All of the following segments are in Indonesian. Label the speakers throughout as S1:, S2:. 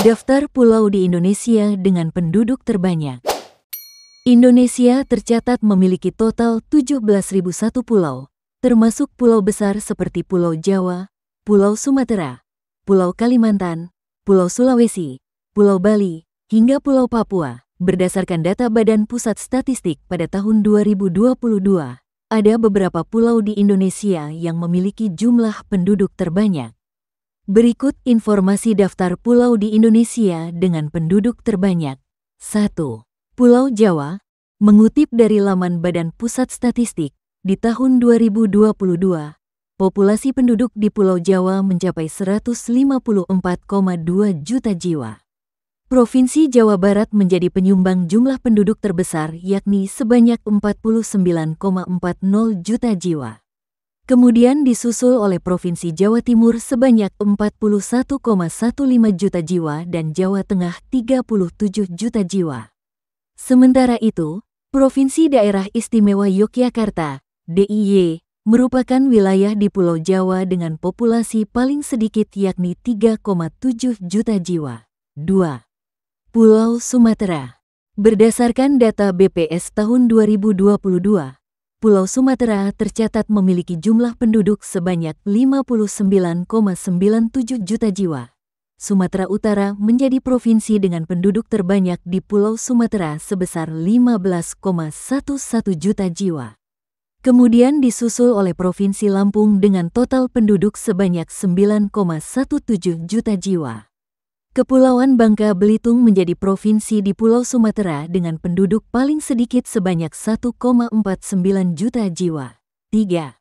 S1: Daftar pulau di Indonesia dengan penduduk terbanyak. Indonesia tercatat memiliki total 17.001 pulau, termasuk pulau besar seperti Pulau Jawa, Pulau Sumatera, Pulau Kalimantan, Pulau Sulawesi, Pulau Bali, hingga Pulau Papua. Berdasarkan data Badan Pusat Statistik pada tahun 2022, ada beberapa pulau di Indonesia yang memiliki jumlah penduduk terbanyak. Berikut informasi daftar pulau di Indonesia dengan penduduk terbanyak. 1. Pulau Jawa. Mengutip dari laman Badan Pusat Statistik, di tahun 2022, populasi penduduk di Pulau Jawa mencapai 154,2 juta jiwa. Provinsi Jawa Barat menjadi penyumbang jumlah penduduk terbesar yakni sebanyak 49,40 juta jiwa. Kemudian disusul oleh Provinsi Jawa Timur sebanyak 41,15 juta jiwa dan Jawa Tengah 37 juta jiwa. Sementara itu, Provinsi Daerah Istimewa Yogyakarta, DIY, merupakan wilayah di Pulau Jawa dengan populasi paling sedikit yakni 3,7 juta jiwa. 2. Pulau Sumatera. Berdasarkan data BPS tahun 2022, Pulau Sumatera tercatat memiliki jumlah penduduk sebanyak 59,97 juta jiwa. Sumatera Utara menjadi provinsi dengan penduduk terbanyak di Pulau Sumatera sebesar 15,11 juta jiwa. Kemudian disusul oleh Provinsi Lampung dengan total penduduk sebanyak 9,17 juta jiwa. Kepulauan Bangka Belitung menjadi provinsi di Pulau Sumatera dengan penduduk paling sedikit sebanyak 1,49 juta jiwa. 3.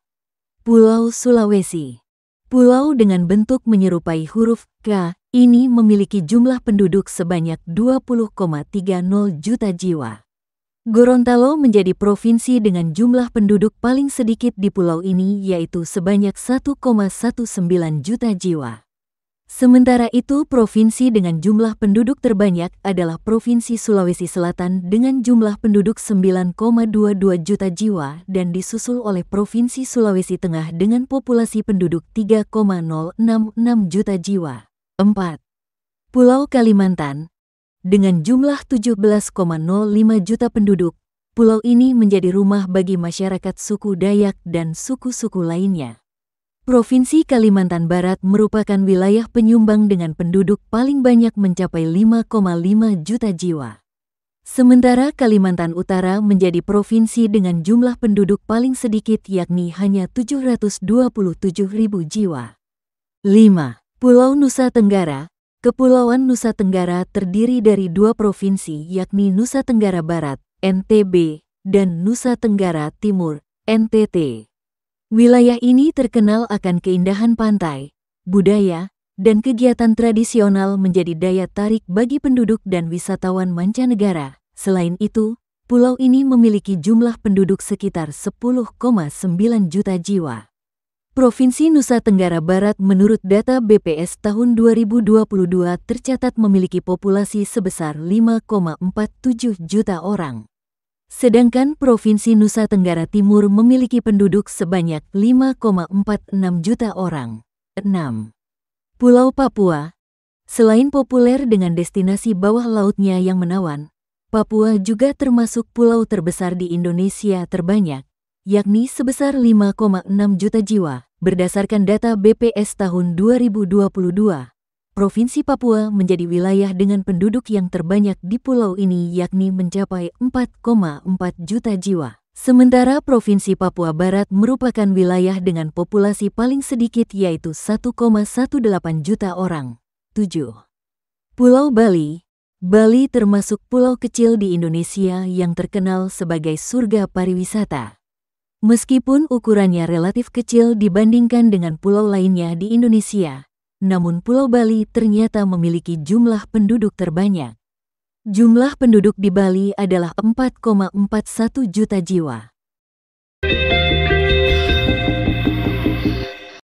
S1: Pulau Sulawesi. Pulau dengan bentuk menyerupai huruf K ini memiliki jumlah penduduk sebanyak 20,30 juta jiwa. Gorontalo menjadi provinsi dengan jumlah penduduk paling sedikit di pulau ini yaitu sebanyak 1,19 juta jiwa. Sementara itu, provinsi dengan jumlah penduduk terbanyak adalah Provinsi Sulawesi Selatan dengan jumlah penduduk 9,22 juta jiwa dan disusul oleh Provinsi Sulawesi Tengah dengan populasi penduduk 3,066 juta jiwa. 4. Pulau Kalimantan. Dengan jumlah 17,05 juta penduduk, pulau ini menjadi rumah bagi masyarakat suku Dayak dan suku-suku lainnya. Provinsi Kalimantan Barat merupakan wilayah penyumbang dengan penduduk paling banyak mencapai 5,5 juta jiwa. Sementara Kalimantan Utara menjadi provinsi dengan jumlah penduduk paling sedikit yakni hanya 727.000 jiwa. 5. Pulau Nusa Tenggara. Kepulauan Nusa Tenggara terdiri dari dua provinsi yakni Nusa Tenggara Barat, NTB, dan Nusa Tenggara Timur, NTT. Wilayah ini terkenal akan keindahan pantai, budaya, dan kegiatan tradisional menjadi daya tarik bagi penduduk dan wisatawan mancanegara. Selain itu, pulau ini memiliki jumlah penduduk sekitar 10,9 juta jiwa. Provinsi Nusa Tenggara Barat menurut data BPS tahun 2022 tercatat memiliki populasi sebesar 5,47 juta orang. Sedangkan Provinsi Nusa Tenggara Timur memiliki penduduk sebanyak 5,46 juta orang. 6. Pulau Papua. Selain populer dengan destinasi bawah lautnya yang menawan, Papua juga termasuk pulau terbesar di Indonesia terbanyak, yakni sebesar 5,6 juta jiwa. Berdasarkan data BPS tahun 2022, Provinsi Papua menjadi wilayah dengan penduduk yang terbanyak di pulau ini yakni mencapai 4,4 juta jiwa. Sementara Provinsi Papua Barat merupakan wilayah dengan populasi paling sedikit yaitu 1,18 juta orang. 7. Pulau Bali. Bali termasuk pulau kecil di Indonesia yang terkenal sebagai surga pariwisata. Meskipun ukurannya relatif kecil dibandingkan dengan pulau lainnya di Indonesia, namun Pulau Bali ternyata memiliki jumlah penduduk terbanyak. Jumlah penduduk di Bali adalah 4,41 juta jiwa.